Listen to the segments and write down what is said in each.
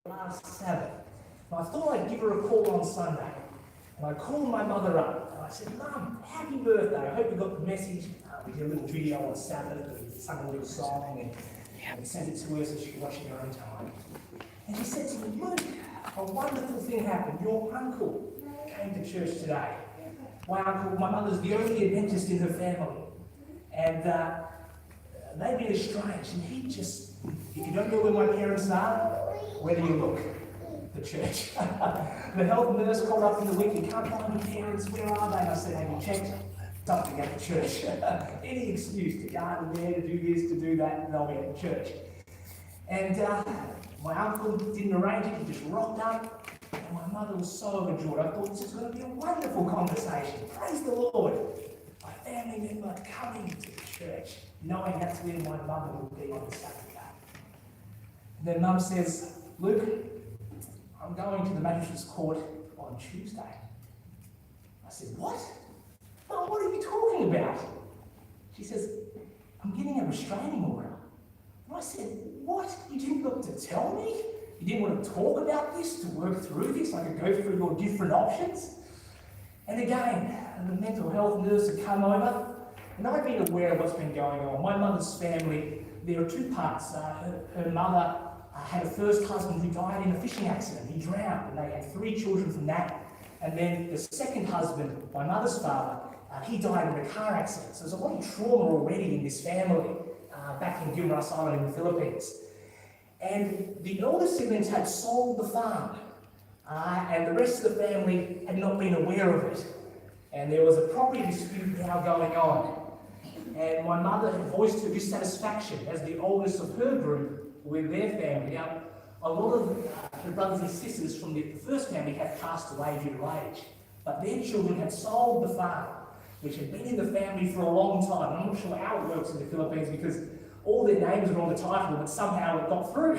last Sabbath. And I thought I'd give her a call on Sunday. And I called my mother up and I said, Mum, happy birthday. I hope you got the message. We did a little video on Sabbath, we sung a little song and we sent it to her so she could watch it in her own time. And she said to me, Luke, a wonderful thing happened. Your uncle came to church today. My uncle, my mother's the only Adventist in her family. And they've been estranged. And he just, if you don't know where my parents are, where do you look? The church. The health nurse called up in the week, you can't find your parents, where are they? And I said, have you checked? Something at the church. Any excuse to garden there, to do this, to do that, and they'll be at the church. And my uncle didn't arrange it, he just rocked up, and my mother was so overjoyed. I thought this is going to be a wonderful conversation. Praise the Lord. My family member coming to the church, knowing that's where my mother would be on the Saturday. And then Mum says, Luke, I'm going to the magistrate's court on Tuesday. I said, what? Oh, what are you talking about? She says, I'm getting a restraining order. And I said, what? You didn't look to tell me? You didn't want to talk about this, to work through this? I could go through your different options? And again, the mental health nurse had come over, and I've been aware of what's been going on. My mother's family, there are two parts. Her mother had a first husband who died in a fishing accident. He drowned, and they had 3 children from that. And then the second husband, my mother's father, he died in a car accident. So there's a lot of trauma already in this family back in Guimaras Island in the Philippines. And the older siblings had sold the farm, and the rest of the family had not been aware of it. And there was a property dispute now going on. And my mother had voiced her dissatisfaction as the oldest of her group with their family. Now, a lot of her brothers and sisters from the first family had passed away due to age, but their children had sold the farm, which had been in the family for a long time. I'm not sure how it works in the Philippines because all their names are on the title, but somehow it got through.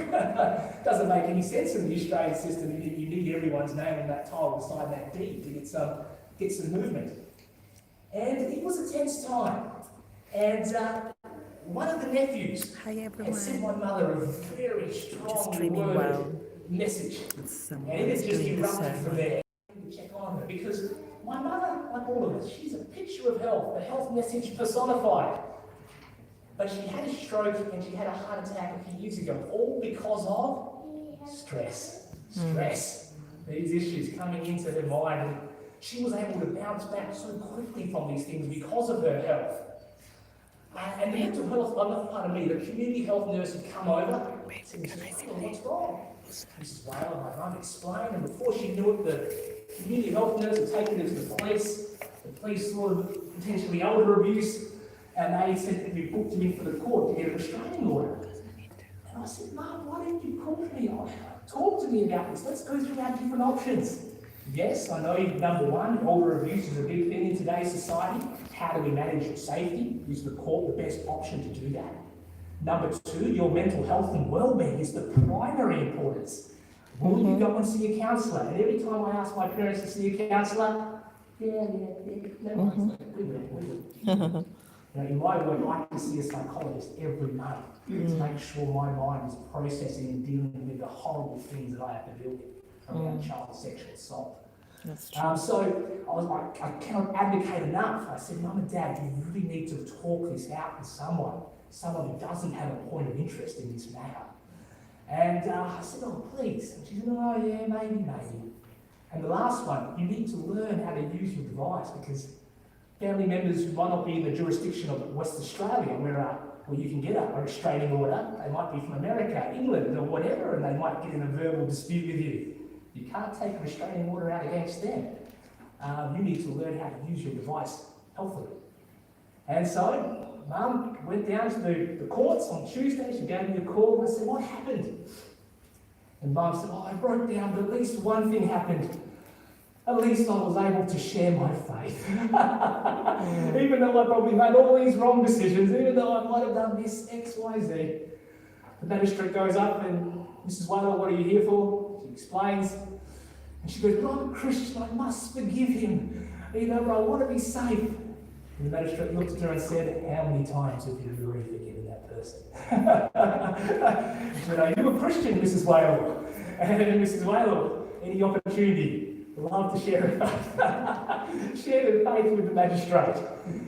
Doesn't make any sense in the Australian system. You need everyone's name on that title beside that deed to get some movement. And it was a tense time. And one of the nephews had sent my mother a very strong word message. And it had just erupted from there. To check on her because my mother, like all of us, she's a picture of health, the health message personified. But she had a stroke and she had a heart attack a few years ago, all because of stress. Stress. These issues coming into her mind. And she was able to bounce back so quickly from these things because of her health. And the mental health, part of me, the community health nurse had come over and said, Mrs. Whalen, what's wrong? Mrs. Whalen, my mum explained, and before she knew it, the community health nurse had taken her to the police. The police saw potentially elder abuse, and they said that we booked him in for the court to get a restraining order. And I said, Mum, why didn't you call me? Talk to me about this. Let's go through our different options. Yes, I know, number one, elder abuse is a big thing in today's society. How do we manage safety? Is the court the best option to do that? Number two, your mental health and well-being is the primary importance. Will you go and see a counsellor? And every time I ask my parents to see a counsellor, we will. In my work, I like to see a psychologist every month to make sure my mind is processing and dealing with the horrible things that I have to deal with around child sexual assault. That's true. So I was like, I cannot advocate enough. I said, Mum and Dad, you really need to talk this out with someone who doesn't have a point of interest in this matter. And I said, oh, please. And she said, oh, yeah, maybe. And the last one, you need to learn how to use your device because family members who might not be in the jurisdiction of West Australia, where you can get a restraining order, they might be from America, England, or whatever, and they might get in a verbal dispute with you. You can't take a restraining order out against them. You need to learn how to use your device healthily. And so, Mum went down to the courts on Tuesday. She gave me a call. I said, what happened? And Mum said, I broke down, but at least one thing happened. At least I was able to share my faith. Even though I probably made all these wrong decisions, even though I might have done this, X, Y, Z. The magistrate goes up and, Mrs. Whalen, what are you here for? She explains. And she goes, but I'm a Christian, I must forgive him. But I want to be safe. And the magistrate looked at her and said, how many times have you really forgiven that person? She said, are you a Christian, Mrs. Whalen? And Mrs. Whale, any opportunity, love to share her faith. Share her faith with the magistrate.